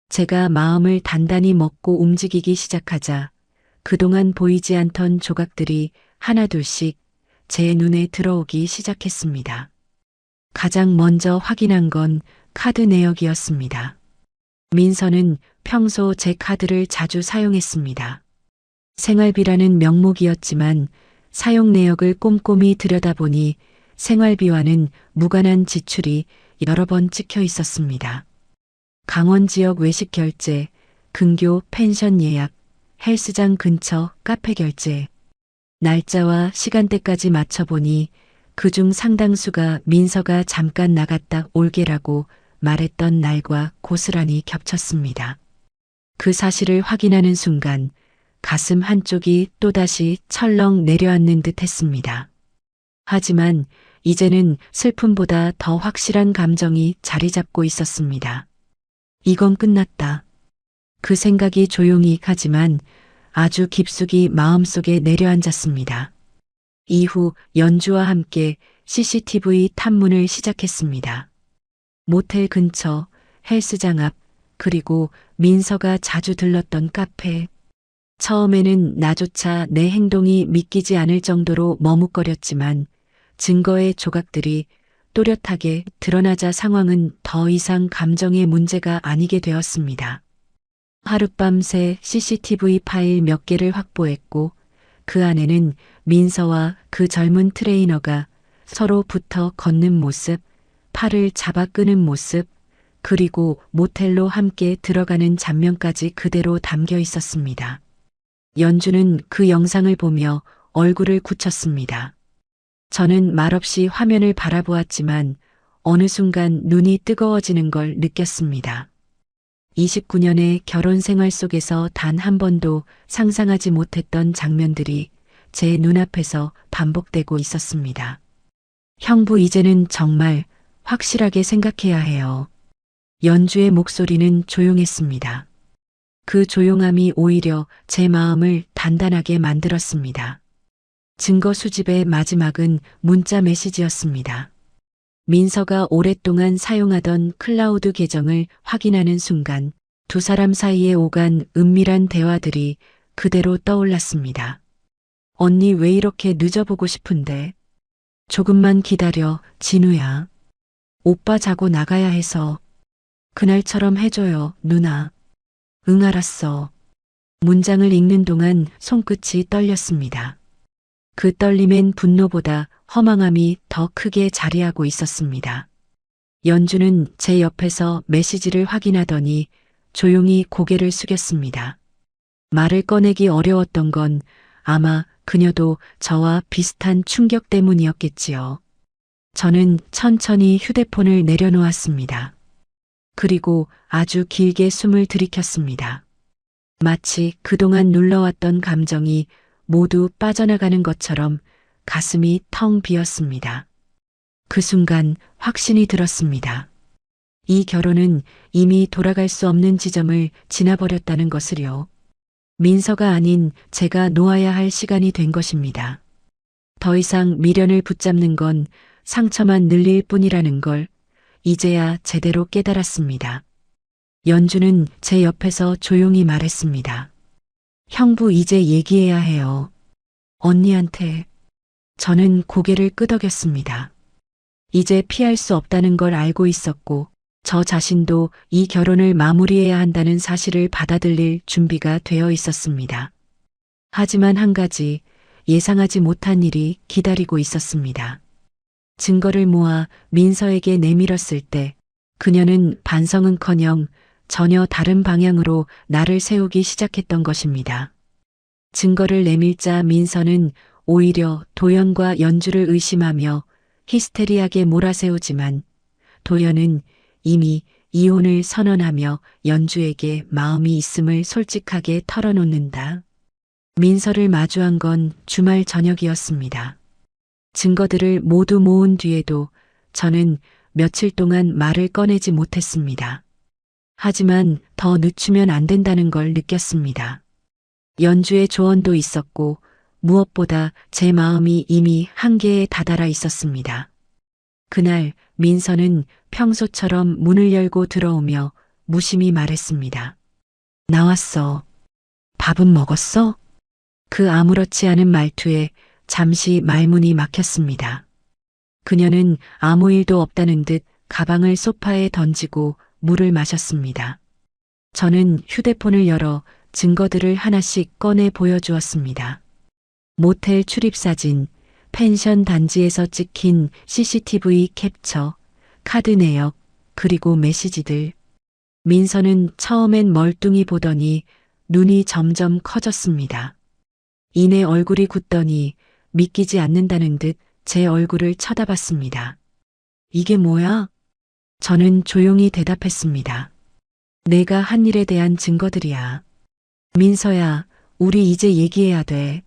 제가 마음을 단단히 먹고 움직이기 시작하자 그동안 보이지 않던 조각들이 하나둘씩 제 눈에 들어오기 시작했습니다. 가장 먼저 확인한 건 카드 내역이었습니다. 민서는 평소 제 카드를 자주 사용했습니다. 생활비라는 명목이었지만 사용 내역을 꼼꼼히 들여다보니 생활비와는 무관한 지출이 여러 번 찍혀 있었습니다. 강원 지역 외식 결제, 근교 펜션 예약, 헬스장 근처 카페 결제, 날짜와 시간대까지 맞춰보니 그중 상당수가 민서가 잠깐 나갔다 올게라고 말했던 날과 고스란히 겹쳤습니다. 그 사실을 확인하는 순간 가슴 한쪽이 또다시 철렁 내려앉는 듯 했습니다. 하지만 이제는 슬픔보다 더 확실한 감정이 자리 잡고 있었습니다. 이건 끝났다. 그 생각이 조용히 하지만 아주 깊숙이 마음속에 내려앉았습니다. 이후 연주와 함께 CCTV 탐문을 시작했습니다. 모텔 근처, 헬스장 앞, 그리고 민서가 자주 들렀던 카페. 처음에는 나조차 내 행동이 믿기지 않을 정도로 머뭇거렸지만 증거의 조각들이 또렷하게 드러나자 상황은 더 이상 감정의 문제가 아니게 되었습니다. 하룻밤새 CCTV 파일 몇 개를 확보했고 그 안에는 민서와 그 젊은 트레이너가 서로 붙어 걷는 모습, 팔을 잡아 끄는 모습, 그리고 모텔로 함께 들어가는 장면까지 그대로 담겨 있었습니다. 연주는 그 영상을 보며 얼굴을 굳혔습니다. 저는 말없이 화면을 바라보았지만 어느 순간 눈이 뜨거워지는 걸 느꼈습니다. 29년의 결혼 생활 속에서 단 한 번도 상상하지 못했던 장면들이 제 눈앞에서 반복되고 있었습니다. 형부 이제는 정말 확실하게 생각해야 해요. 연주의 목소리는 조용했습니다. 그 조용함이 오히려 제 마음을 단단하게 만들었습니다. 증거 수집의 마지막은 문자 메시지였습니다. 민서가 오랫동안 사용하던 클라우드 계정을 확인하는 순간 두 사람 사이에 오간 은밀한 대화들이 그대로 떠올랐습니다. 언니 왜 이렇게 늦어보고 싶은데? 조금만 기다려, 진우야. 오빠 자고 나가야 해서. 그날처럼 해줘요, 누나. 응, 알았어. 문장을 읽는 동안 손끝이 떨렸습니다. 그 떨림엔 분노보다 허망함이 더 크게 자리하고 있었습니다. 연주는 제 옆에서 메시지를 확인하더니 조용히 고개를 숙였습니다. 말을 꺼내기 어려웠던 건 아마 그녀도 저와 비슷한 충격 때문이었겠지요. 저는 천천히 휴대폰을 내려놓았습니다. 그리고 아주 길게 숨을 들이켰습니다. 마치 그동안 눌러왔던 감정이 모두 빠져나가는 것처럼 가슴이 텅 비었습니다. 그 순간 확신이 들었습니다. 이 결혼은 이미 돌아갈 수 없는 지점을 지나버렸다는 것을요. 민서가 아닌 제가 놓아야 할 시간이 된 것입니다. 더 이상 미련을 붙잡는 건 상처만 늘릴 뿐이라는 걸 이제야 제대로 깨달았습니다. 연주는 제 옆에서 조용히 말했습니다. 형부 이제 얘기해야 해요. 언니한테. 저는 고개를 끄덕였습니다. 이제 피할 수 없다는 걸 알고 있었고 저 자신도 이 결혼을 마무리해야 한다는 사실을 받아들일 준비가 되어 있었습니다. 하지만 한 가지 예상하지 못한 일이 기다리고 있었습니다. 증거를 모아 민서에게 내밀었을 때 그녀는 반성은커녕 전혀 다른 방향으로 나를 세우기 시작했던 것입니다. 증거를 내밀자 민서는 오히려 도연과 연주를 의심하며 히스테리하게 몰아세우지만 도연은 이미 이혼을 선언하며 연주에게 마음이 있음을 솔직하게 털어놓는다. 민서를 마주한 건 주말 저녁이었습니다. 증거들을 모두 모은 뒤에도 저는 며칠 동안 말을 꺼내지 못했습니다. 하지만 더 늦추면 안 된다는 걸 느꼈습니다. 연주의 조언도 있었고 무엇보다 제 마음이 이미 한계에 다다라 있었습니다. 그날 민서는 평소처럼 문을 열고 들어오며 무심히 말했습니다. 나왔어. 밥은 먹었어? 그 아무렇지 않은 말투에 잠시 말문이 막혔습니다. 그녀는 아무 일도 없다는 듯 가방을 소파에 던지고 물을 마셨습니다. 저는 휴대폰을 열어 증거들을 하나씩 꺼내 보여주었습니다. 모텔 출입사진, 펜션 단지에서 찍힌 CCTV 캡처, 카드 내역, 그리고 메시지들. 민서는 처음엔 멀뚱히 보더니 눈이 점점 커졌습니다. 이내 얼굴이 굳더니 믿기지 않는다는 듯 제 얼굴을 쳐다봤습니다. 이게 뭐야? 저는 조용히 대답했습니다. 내가 한 일에 대한 증거들이야. 민서야, 우리 이제 얘기해야 돼.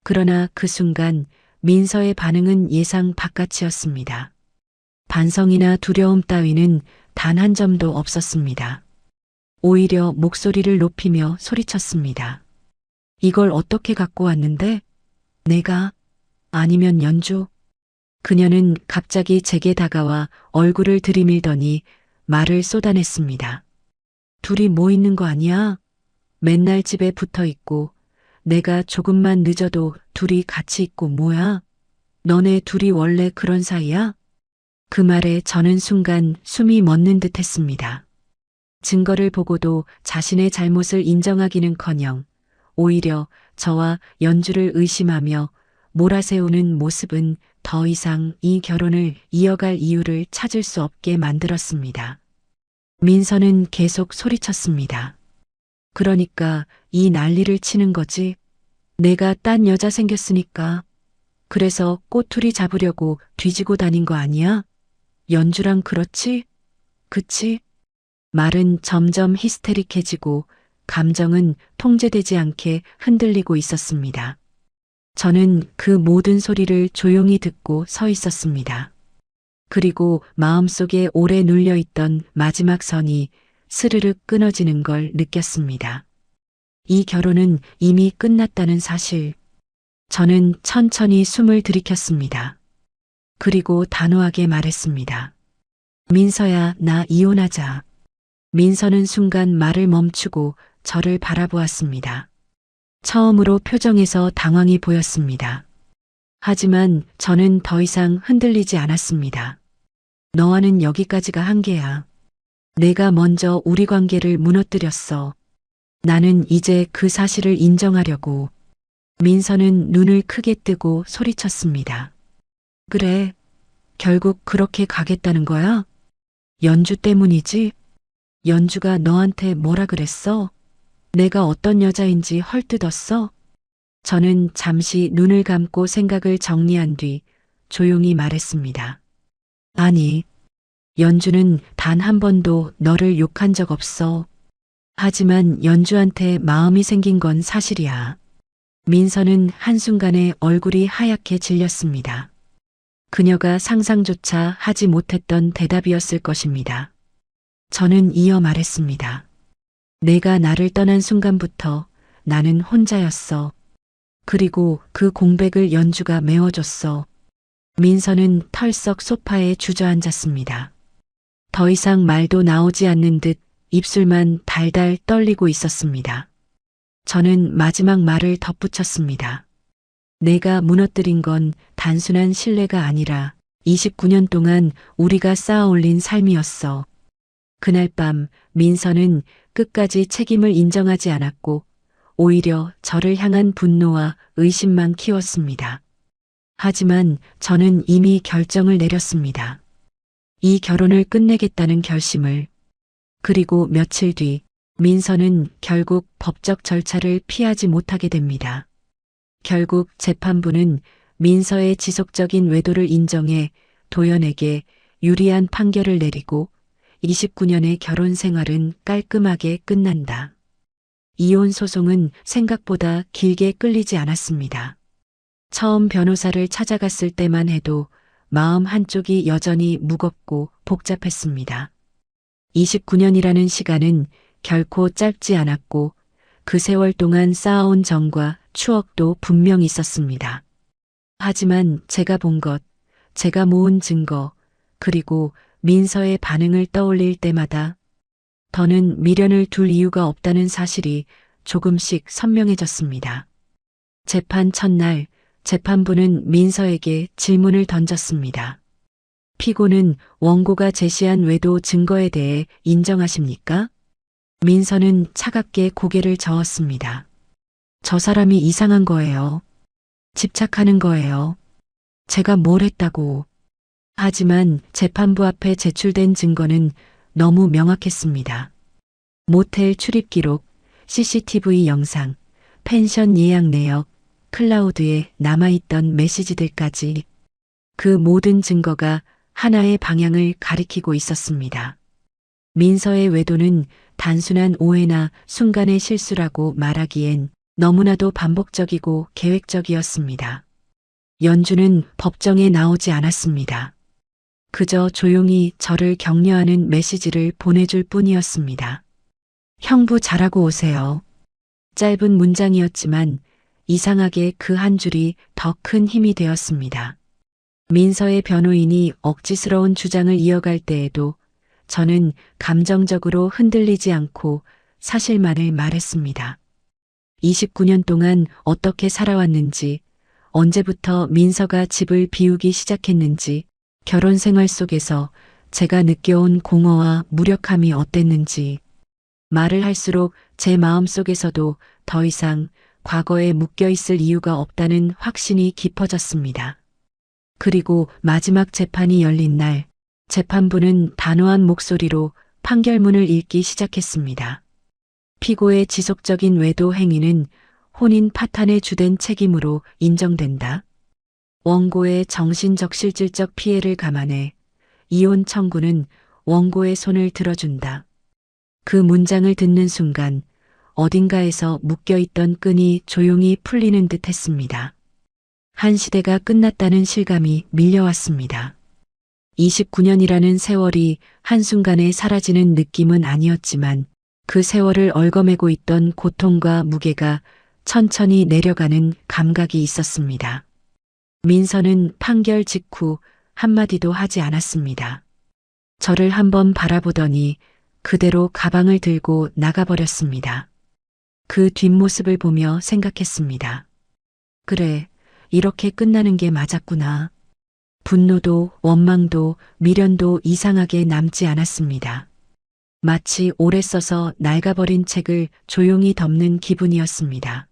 그러나 그 순간 민서의 반응은 예상 바깥이었습니다. 반성이나 두려움 따위는 단 한 점도 없었습니다. 오히려 목소리를 높이며 소리쳤습니다. 이걸 어떻게 갖고 왔는데? 내가? 아니면 연주? 그녀는 갑자기 제게 다가와 얼굴을 들이밀더니 말을 쏟아냈습니다. 둘이 뭐 있는 거 아니야? 맨날 집에 붙어 있고 내가 조금만 늦어도 둘이 같이 있고 뭐야? 너네 둘이 원래 그런 사이야? 그 말에 저는 순간 숨이 멎는 듯 했습니다. 증거를 보고도 자신의 잘못을 인정하기는커녕 오히려 저와 연주를 의심하며 몰아세우는 모습은 더 이상 이 결혼을 이어갈 이유를 찾을 수 없게 만들었습니다. 민서는 계속 소리쳤습니다. 그러니까 이 난리를 치는 거지. 내가 딴 여자 생겼으니까. 그래서 꼬투리 잡으려고 뒤지고 다닌 거 아니야? 연주랑 그렇지? 그치? 말은 점점 히스테릭해지고 감정은 통제되지 않게 흔들리고 있었습니다. 저는 그 모든 소리를 조용히 듣고 서 있었습니다. 그리고 마음속에 오래 눌려있던 마지막 선이 스르륵 끊어지는 걸 느꼈습니다. 이 결혼은 이미 끝났다는 사실. 저는 천천히 숨을 들이켰습니다. 그리고 단호하게 말했습니다. 민서야, 나 이혼하자. 민서는 순간 말을 멈추고 저를 바라보았습니다. 처음으로 표정에서 당황이 보였습니다. 하지만 저는 더 이상 흔들리지 않았습니다. 너와는 여기까지가 한계야. 내가 먼저 우리 관계를 무너뜨렸어. 나는 이제 그 사실을 인정하려고. 민서는 눈을 크게 뜨고 소리쳤습니다. 그래, 결국 그렇게 가겠다는 거야? 연주 때문이지? 연주가 너한테 뭐라 그랬어? 내가 어떤 여자인지 헐뜯었어? 저는 잠시 눈을 감고 생각을 정리한 뒤 조용히 말했습니다. 아니, 연주는 단 한 번도 너를 욕한 적 없어. 하지만 연주한테 마음이 생긴 건 사실이야. 민서는 한순간에 얼굴이 하얗게 질렸습니다. 그녀가 상상조차 하지 못했던 대답이었을 것입니다. 저는 이어 말했습니다. 내가 나를 떠난 순간부터 나는 혼자였어. 그리고 그 공백을 연주가 메워줬어. 민서는 털썩 소파에 주저앉았습니다. 더 이상 말도 나오지 않는 듯 입술만 달달 떨리고 있었습니다. 저는 마지막 말을 덧붙였습니다. 내가 무너뜨린 건 단순한 신뢰가 아니라 29년 동안 우리가 쌓아 올린 삶이었어. 그날 밤 민서는 끝까지 책임을 인정하지 않았고 오히려 저를 향한 분노와 의심만 키웠습니다. 하지만 저는 이미 결정을 내렸습니다. 이 결혼을 끝내겠다는 결심을. 그리고 며칠 뒤 민서는 결국 법적 절차를 피하지 못하게 됩니다. 결국 재판부는 민서의 지속적인 외도를 인정해 도연에게 유리한 판결을 내리고 29년의 결혼 생활은 깔끔하게 끝난다. 이혼 소송은 생각보다 길게 끌리지 않았습니다. 처음 변호사를 찾아갔을 때만 해도 마음 한쪽이 여전히 무겁고 복잡했습니다. 29년이라는 시간은 결코 짧지 않았고 그 세월 동안 쌓아온 정과 추억도 분명 있었습니다. 하지만 제가 본 것, 제가 모은 증거, 그리고 민서의 반응을 떠올릴 때마다 더는 미련을 둘 이유가 없다는 사실이 조금씩 선명해졌습니다. 재판 첫날, 재판부는 민서에게 질문을 던졌습니다. 피고는 원고가 제시한 외도 증거에 대해 인정하십니까? 민서는 차갑게 고개를 저었습니다. 저 사람이 이상한 거예요. 집착하는 거예요. 제가 뭘 했다고. 하지만 재판부 앞에 제출된 증거는 너무 명확했습니다. 모텔 출입 기록, CCTV 영상, 펜션 예약 내역, 클라우드에 남아있던 메시지들까지 그 모든 증거가 하나의 방향을 가리키고 있었습니다. 민서의 외도는 단순한 오해나 순간의 실수라고 말하기엔 너무나도 반복적이고 계획적이었습니다. 연주는 법정에 나오지 않았습니다. 그저 조용히 저를 격려하는 메시지를 보내줄 뿐이었습니다. 형부 잘하고 오세요. 짧은 문장이었지만 이상하게 그 한 줄이 더 큰 힘이 되었습니다. 민서의 변호인이 억지스러운 주장을 이어갈 때에도 저는 감정적으로 흔들리지 않고 사실만을 말했습니다. 29년 동안 어떻게 살아왔는지, 언제부터 민서가 집을 비우기 시작했는지, 결혼 생활 속에서 제가 느껴온 공허와 무력함이 어땠는지, 말을 할수록 제 마음 속에서도 더 이상 과거에 묶여 있을 이유가 없다는 확신이 깊어졌습니다. 그리고 마지막 재판이 열린 날, 재판부는 단호한 목소리로 판결문을 읽기 시작했습니다. 피고의 지속적인 외도 행위는 혼인 파탄의 주된 책임으로 인정된다. 원고의 정신적 실질적 피해를 감안해 이혼 청구는 원고의 손을 들어준다. 그 문장을 듣는 순간 어딘가에서 묶여있던 끈이 조용히 풀리는 듯 했습니다. 한 시대가 끝났다는 실감이 밀려왔습니다. 29년이라는 세월이 한순간에 사라지는 느낌은 아니었지만 그 세월을 얽어매고 있던 고통과 무게가 천천히 내려가는 감각이 있었습니다. 민서는 판결 직후 한마디도 하지 않았습니다. 저를 한번 바라보더니 그대로 가방을 들고 나가버렸습니다. 그 뒷모습을 보며 생각했습니다. 그래, 이렇게 끝나는 게 맞았구나. 분노도 원망도 미련도 이상하게 남지 않았습니다. 마치 오래 써서 낡아버린 책을 조용히 덮는 기분이었습니다.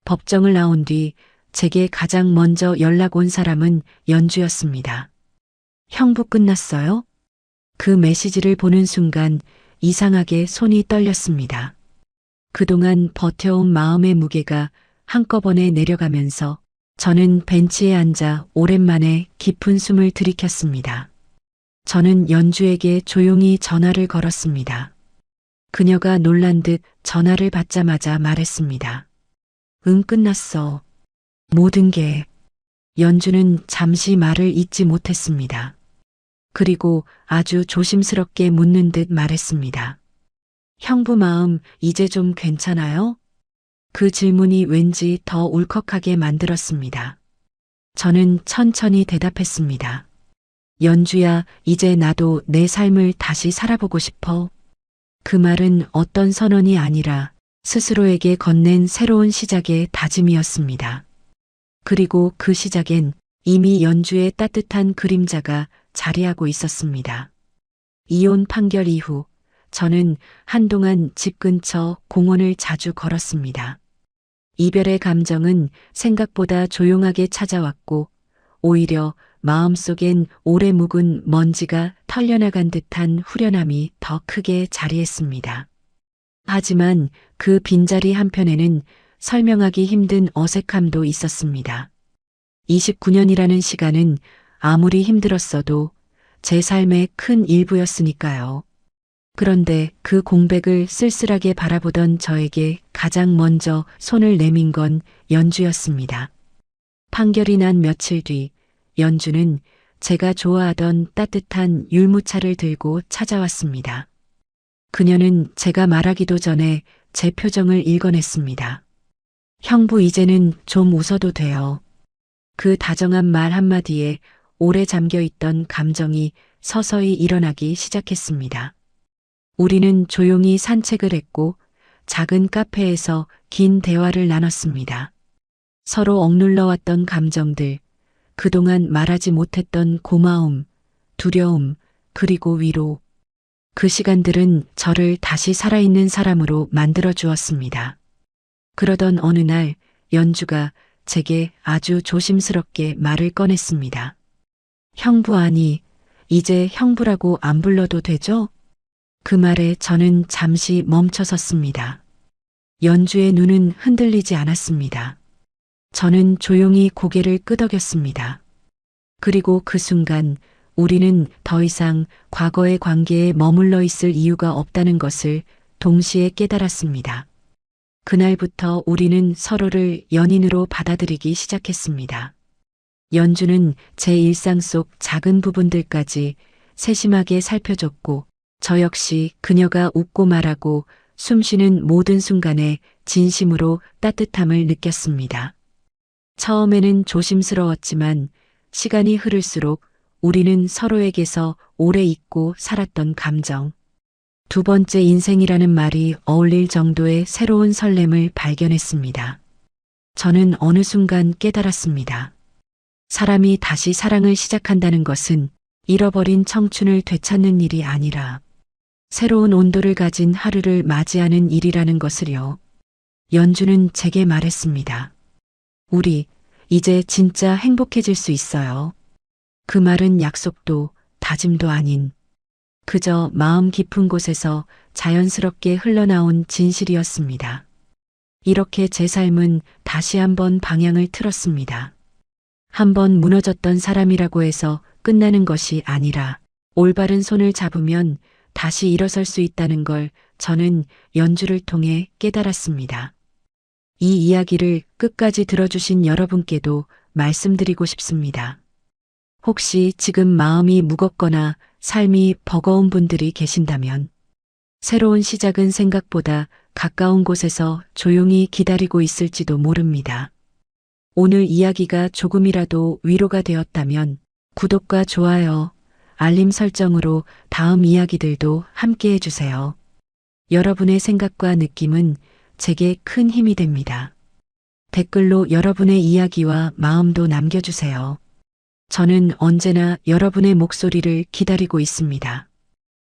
법정을 나온 뒤 제게 가장 먼저 연락 온 사람은 연주였습니다. 형부 끝났어요? 그 메시지를 보는 순간 이상하게 손이 떨렸습니다. 그동안 버텨온 마음의 무게가 한꺼번에 내려가면서 저는 벤치에 앉아 오랜만에 깊은 숨을 들이켰습니다. 저는 연주에게 조용히 전화를 걸었습니다. 그녀가 놀란 듯 전화를 받자마자 말했습니다. 응, 끝났어. 모든 게. 연주는 잠시 말을 잇지 못했습니다. 그리고 아주 조심스럽게 묻는 듯 말했습니다. 형부 마음 이제 좀 괜찮아요? 그 질문이 왠지 더 울컥하게 만들었습니다. 저는 천천히 대답했습니다. 연주야, 이제 나도 내 삶을 다시 살아보고 싶어. 그 말은 어떤 선언이 아니라 스스로에게 건넨 새로운 시작의 다짐이었습니다. 그리고 그 시작엔 이미 연주의 따뜻한 그림자가 자리하고 있었습니다. 이혼 판결 이후 저는 한동안 집 근처 공원을 자주 걸었습니다. 이별의 감정은 생각보다 조용하게 찾아왔고 오히려 마음속엔 오래 묵은 먼지가 털려나간 듯한 후련함이 더 크게 자리했습니다. 하지만 그 빈자리 한편에는 설명하기 힘든 어색함도 있었습니다. 29년이라는 시간은 아무리 힘들었어도 제 삶의 큰 일부였으니까요. 그런데 그 공백을 쓸쓸하게 바라보던 저에게 가장 먼저 손을 내민 건 연주였습니다. 판결이 난 며칠 뒤 연주는 제가 좋아하던 따뜻한 율무차를 들고 찾아왔습니다. 그녀는 제가 말하기도 전에 제 표정을 읽어냈습니다. 형부 이제는 좀 웃어도 돼요. 그 다정한 말 한마디에 오래 잠겨있던 감정이 서서히 일어나기 시작했습니다. 우리는 조용히 산책을 했고 작은 카페에서 긴 대화를 나눴습니다. 서로 억눌러왔던 감정들, 그동안 말하지 못했던 고마움, 두려움, 그리고 위로. 그 시간들은 저를 다시 살아있는 사람으로 만들어 주었습니다. 그러던 어느 날 연주가 제게 아주 조심스럽게 말을 꺼냈습니다. 형부 아니, 이제 형부라고 안 불러도 되죠? 그 말에 저는 잠시 멈춰섰습니다. 연주의 눈은 흔들리지 않았습니다. 저는 조용히 고개를 끄덕였습니다. 그리고 그 순간 우리는 더 이상 과거의 관계에 머물러 있을 이유가 없다는 것을 동시에 깨달았습니다. 그날부터 우리는 서로를 연인으로 받아들이기 시작했습니다. 연주는 제 일상 속 작은 부분들까지 세심하게 살펴줬고 저 역시 그녀가 웃고 말하고 숨쉬는 모든 순간에 진심으로 따뜻함을 느꼈습니다. 처음에는 조심스러웠지만 시간이 흐를수록 우리는 서로에게서 오래 잊고 살았던 감정, 두 번째 인생이라는 말이 어울릴 정도의 새로운 설렘을 발견했습니다. 저는 어느 순간 깨달았습니다. 사람이 다시 사랑을 시작한다는 것은 잃어버린 청춘을 되찾는 일이 아니라 새로운 온도를 가진 하루를 맞이하는 일이라는 것을요. 연주는 제게 말했습니다. 우리 이제 진짜 행복해질 수 있어요. 그 말은 약속도 다짐도 아닌 그저 마음 깊은 곳에서 자연스럽게 흘러나온 진실이었습니다. 이렇게 제 삶은 다시 한번 방향을 틀었습니다. 한번 무너졌던 사람이라고 해서 끝나는 것이 아니라 올바른 손을 잡으면 다시 일어설 수 있다는 걸 저는 연주를 통해 깨달았습니다. 이 이야기를 끝까지 들어주신 여러분께도 말씀드리고 싶습니다. 혹시 지금 마음이 무겁거나 삶이 버거운 분들이 계신다면 새로운 시작은 생각보다 가까운 곳에서 조용히 기다리고 있을지도 모릅니다. 오늘 이야기가 조금이라도 위로가 되었다면 구독과 좋아요, 알림 설정으로 다음 이야기들도 함께 해주세요. 여러분의 생각과 느낌은 제게 큰 힘이 됩니다. 댓글로 여러분의 이야기와 마음도 남겨주세요. 저는 언제나 여러분의 목소리를 기다리고 있습니다.